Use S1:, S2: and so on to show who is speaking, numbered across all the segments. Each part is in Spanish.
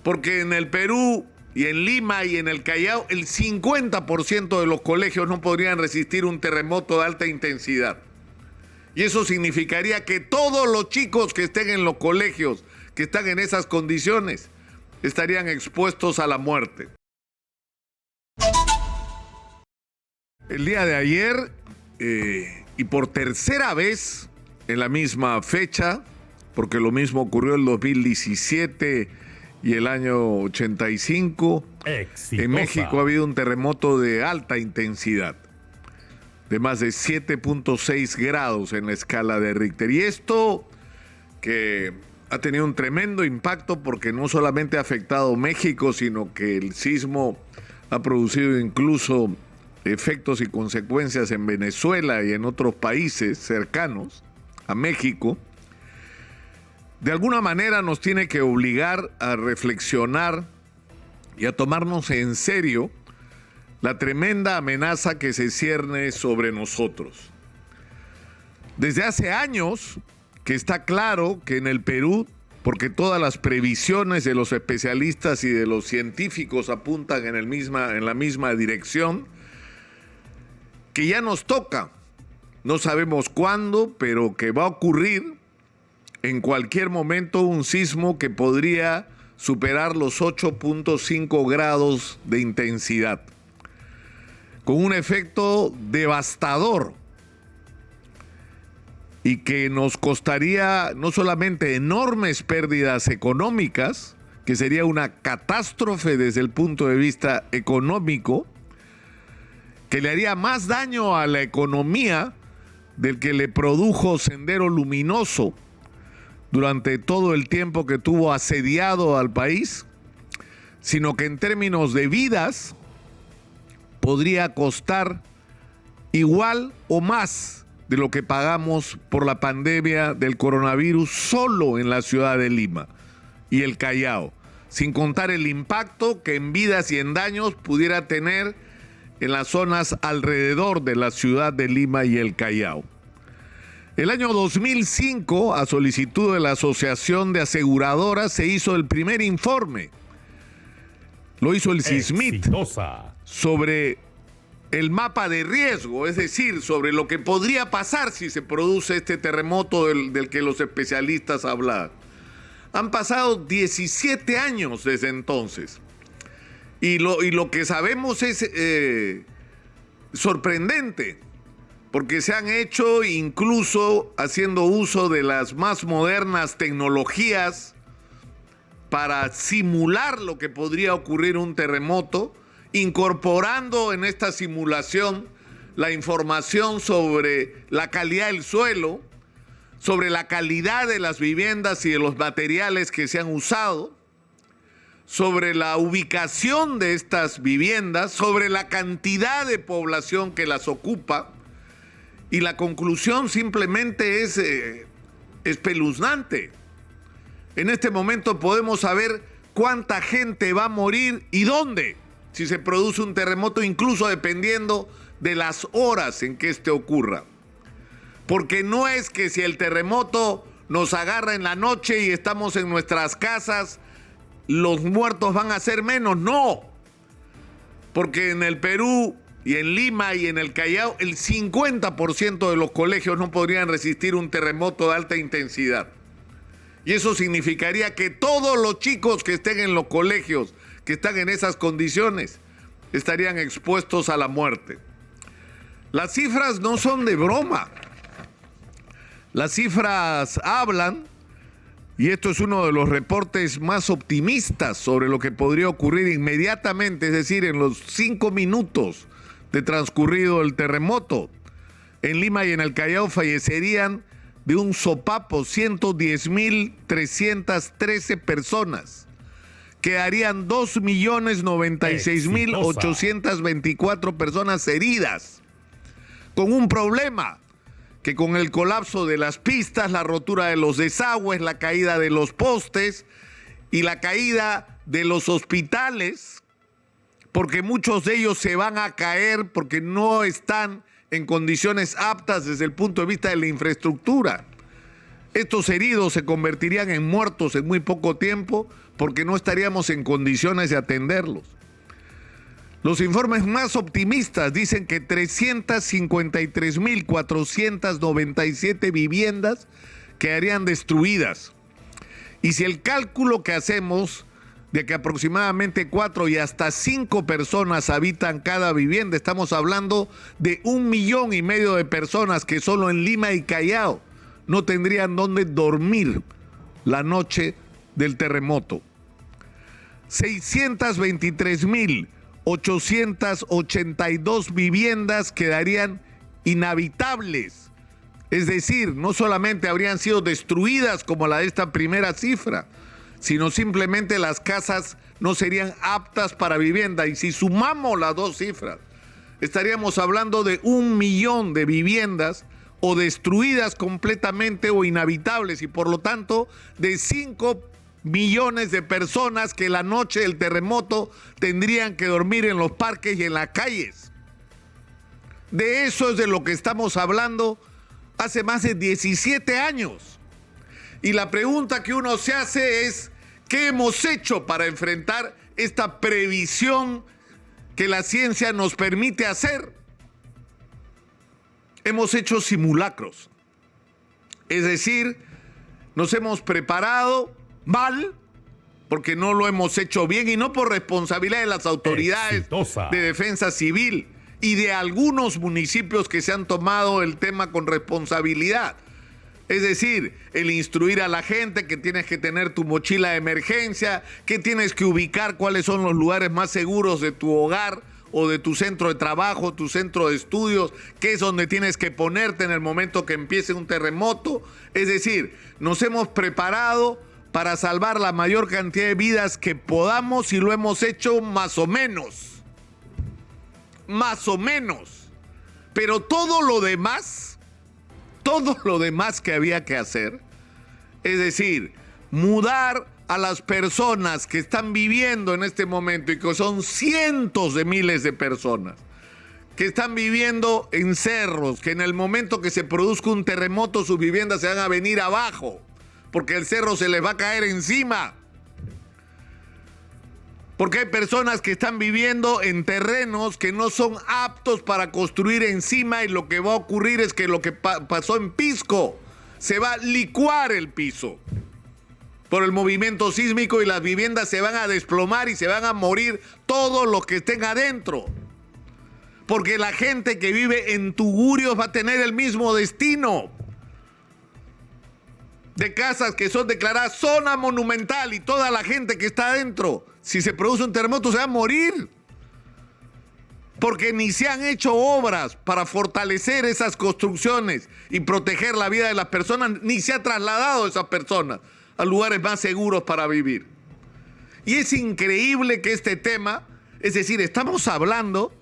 S1: Porque en el Perú y en Lima y en el Callao, el 50% de los colegios no podrían resistir un terremoto de alta intensidad. Y eso significaría que todos los chicos que estén en los colegios, que están en esas condiciones, estarían expuestos a la muerte. El día de ayer, y por tercera vez en la misma fecha, porque lo mismo ocurrió en el 2017 y el año 85,
S2: Exitosa.
S1: en México ha habido un terremoto de alta intensidad, de más de 7.6 grados en la escala de Richter. Y esto que ha tenido un tremendo impacto porque no solamente ha afectado México, sino que el sismo ha producido incluso efectos y consecuencias en Venezuela y en otros países cercanos a México. De alguna manera nos tiene que obligar a reflexionar y a tomarnos en serio la tremenda amenaza que se cierne sobre nosotros. Desde hace años que está claro que en el Perú, porque todas las previsiones de los especialistas y de los científicos apuntan en la misma dirección, que ya nos toca, no sabemos cuándo, pero que va a ocurrir en cualquier momento un sismo que podría superar los 8.5 grados de intensidad, con un efecto devastador y que nos costaría no solamente enormes pérdidas económicas, que sería una catástrofe desde el punto de vista económico, que le haría más daño a la economía del que le produjo Sendero Luminoso durante todo el tiempo que tuvo asediado al país, sino que en términos de vidas podría costar igual o más de lo que pagamos por la pandemia del coronavirus solo en la ciudad de Lima y el Callao, sin contar el impacto que en vidas y en daños pudiera tener en las zonas alrededor de la ciudad de Lima y el Callao. El año 2005, a solicitud de la Asociación de Aseguradoras, se hizo el primer informe. Lo hizo el SISMIT
S2: Exitosa.
S1: sobre el mapa de riesgo, es decir, sobre lo que podría pasar si se produce este terremoto del que los especialistas hablan. Han pasado 17 años desde entonces. Y lo que sabemos es sorprendente, porque se han hecho, incluso haciendo uso de las más modernas tecnologías para simular lo que podría ocurrir un terremoto, incorporando en esta simulación la información sobre la calidad del suelo, sobre la calidad de las viviendas y de los materiales que se han usado, sobre la ubicación de estas viviendas, sobre la cantidad de población que las ocupa, y la conclusión simplemente es espeluznante. En este momento podemos saber cuánta gente va a morir y dónde si se produce un terremoto, incluso dependiendo de las horas en que este ocurra. Porque no es que si el terremoto nos agarra en la noche y estamos en nuestras casas, los muertos van a ser menos, no. Porque en el Perú y en Lima y en el Callao, el 50% de los colegios no podrían resistir un terremoto de alta intensidad. Y eso significaría que todos los chicos que estén en los colegios, que están en esas condiciones, estarían expuestos a la muerte. Las cifras no son de broma. Las cifras hablan, y esto es uno de los reportes más optimistas sobre lo que podría ocurrir inmediatamente, es decir, en los 5 minutos de transcurrido el terremoto. En Lima y en el Callao fallecerían de un sopapo 110.313 personas. Quedarían 2.096.824 personas heridas, con un problema que con el colapso de las pistas, la rotura de los desagües, la caída de los postes y la caída de los hospitales, porque muchos de ellos se van a caer porque no están en condiciones aptas desde el punto de vista de la infraestructura. Estos heridos se convertirían en muertos en muy poco tiempo porque no estaríamos en condiciones de atenderlos. Los informes más optimistas dicen que 353.497 viviendas quedarían destruidas. Y si el cálculo que hacemos de que aproximadamente 4 y hasta 5 personas habitan cada vivienda, estamos hablando de 1,5 millones de personas que solo en Lima y Callao no tendrían dónde dormir la noche del terremoto. 623.882 viviendas quedarían inhabitables. Es decir, no solamente habrían sido destruidas como la de esta primera cifra, sino simplemente las casas no serían aptas para vivienda. Y si sumamos las dos cifras, estaríamos hablando de 1 millón de viviendas o destruidas completamente o inhabitables, y por lo tanto de 5 millones de personas que la noche del terremoto tendrían que dormir en los parques y en las calles. De eso es de lo que estamos hablando hace más de 17 años. Y la pregunta que uno se hace es, ¿qué hemos hecho para enfrentar esta previsión que la ciencia nos permite hacer? Hemos hecho simulacros. Es decir, nos hemos preparado mal porque no lo hemos hecho bien y no por responsabilidad de las autoridades de defensa civil y de algunos municipios que se han tomado el tema con responsabilidad. Es decir, el instruir a la gente que tienes que tener tu mochila de emergencia, que tienes que ubicar cuáles son los lugares más seguros de tu hogar o de tu centro de trabajo, tu centro de estudios, qué es donde tienes que ponerte en el momento que empiece un terremoto. Es decir, nos hemos preparado para salvar la mayor cantidad de vidas que podamos y lo hemos hecho más o menos. Más o menos. Pero todo lo demás que había que hacer, es decir, mudar a las personas que están viviendo en este momento y que son cientos de miles de personas, que están viviendo en cerros, que en el momento que se produzca un terremoto sus viviendas se van a venir abajo, porque el cerro se les va a caer encima. Porque hay personas que están viviendo en terrenos que no son aptos para construir encima, y lo que va a ocurrir es que lo que pasó en Pisco, se va a licuar el piso por el movimiento sísmico y las viviendas se van a desplomar y se van a morir todos los que estén adentro. Porque la gente que vive en Tugurios va a tener el mismo destino. De casas que son declaradas zona monumental y toda la gente que está adentro, si se produce un terremoto, se va a morir. Porque ni se han hecho obras para fortalecer esas construcciones y proteger la vida de las personas, ni se ha trasladado a esas personas a lugares más seguros para vivir. Y es increíble que este tema, es decir, estamos hablando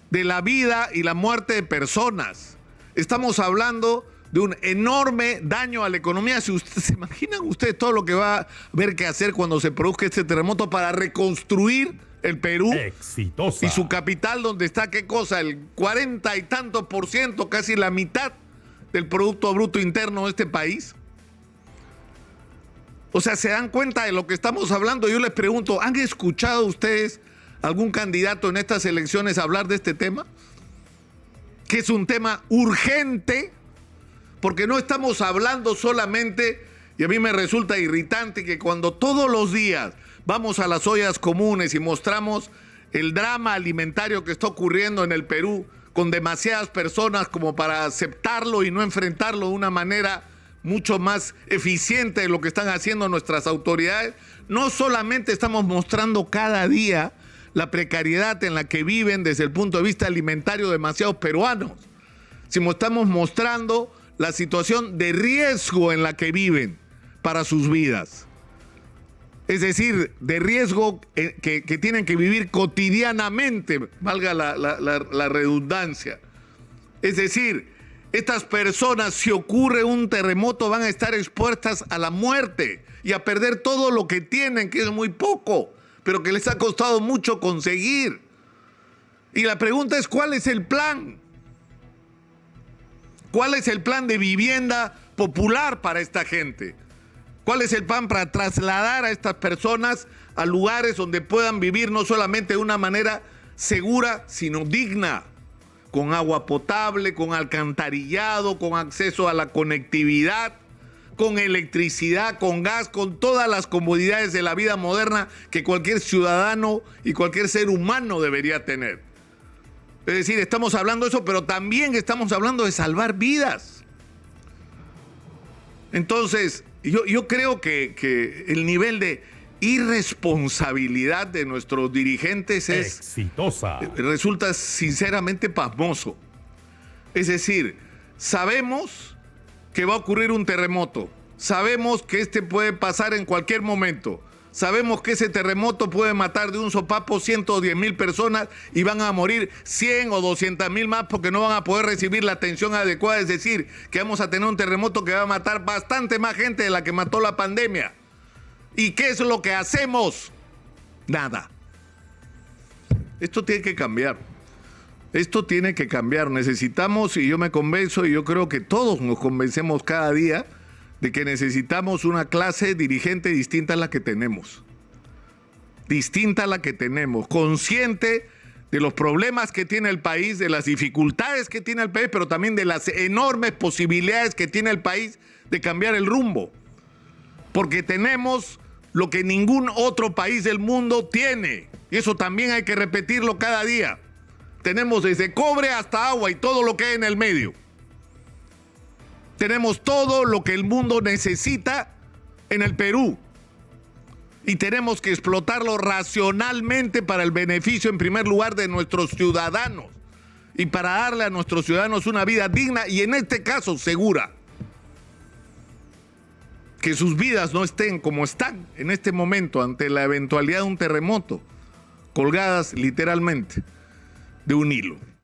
S1: de la vida y la muerte de personas. Estamos hablando de un enorme daño a la economía. ¿Se imaginan ustedes todo lo que va a haber que hacer cuando se produzca este terremoto para reconstruir el Perú?
S2: Exitosa.
S1: Y su capital, donde está, ¿qué cosa? El 40 y tanto por ciento, casi la mitad del Producto Bruto Interno de este país. O sea, ¿se dan cuenta de lo que estamos hablando? Yo les pregunto, ¿han escuchado ustedes algún candidato en estas elecciones hablar de este tema? Que es un tema urgente, porque no estamos hablando solamente, y a mí me resulta irritante que cuando todos los días vamos a las ollas comunes y mostramos el drama alimentario que está ocurriendo en el Perú con demasiadas personas como para aceptarlo y no enfrentarlo de una manera mucho más eficiente de lo que están haciendo nuestras autoridades, no solamente estamos mostrando cada día la precariedad en la que viven desde el punto de vista alimentario demasiados peruanos, sino estamos mostrando la situación de riesgo en la que viven para sus vidas. Es decir, de riesgo que tienen que vivir cotidianamente, valga la redundancia. Es decir, estas personas, si ocurre un terremoto, van a estar expuestas a la muerte y a perder todo lo que tienen, que es muy poco, pero que les ha costado mucho conseguir. Y la pregunta es, ¿cuál es el plan? ¿Cuál es el plan de vivienda popular para esta gente? ¿Cuál es el plan para trasladar a estas personas a lugares donde puedan vivir no solamente de una manera segura, sino digna? Con agua potable, con alcantarillado, con acceso a la conectividad, con electricidad, con gas, con todas las comodidades de la vida moderna que cualquier ciudadano y cualquier ser humano debería tener. Es decir, estamos hablando de eso, pero también estamos hablando de salvar vidas. Entonces, yo creo que el nivel de irresponsabilidad de nuestros dirigentes resulta sinceramente pasmoso. Es decir, sabemos que va a ocurrir un terremoto, sabemos que este puede pasar en cualquier momento, sabemos que ese terremoto puede matar de un sopapo 110,000 personas y van a morir 100 o 200,000 más porque no van a poder recibir la atención adecuada. Es decir, que vamos a tener un terremoto que va a matar bastante más gente de la que mató la pandemia. ¿Y qué es lo que hacemos? Nada. Esto tiene que cambiar. Esto tiene que cambiar. Necesitamos, y yo me convenzo, y yo creo que todos nos convencemos cada día, de que necesitamos una clase dirigente distinta a la que tenemos. Distinta a la que tenemos. Consciente de los problemas que tiene el país, de las dificultades que tiene el país, pero también de las enormes posibilidades que tiene el país de cambiar el rumbo. Porque tenemos lo que ningún otro país del mundo tiene. Y eso también hay que repetirlo cada día. Tenemos desde cobre hasta agua y todo lo que hay en el medio. Tenemos todo lo que el mundo necesita en el Perú. Y tenemos que explotarlo racionalmente para el beneficio, en primer lugar, de nuestros ciudadanos. Y para darle a nuestros ciudadanos una vida digna y, en este caso, segura. Que sus vidas no estén como están en este momento ante la eventualidad de un terremoto, colgadas literalmente de un hilo.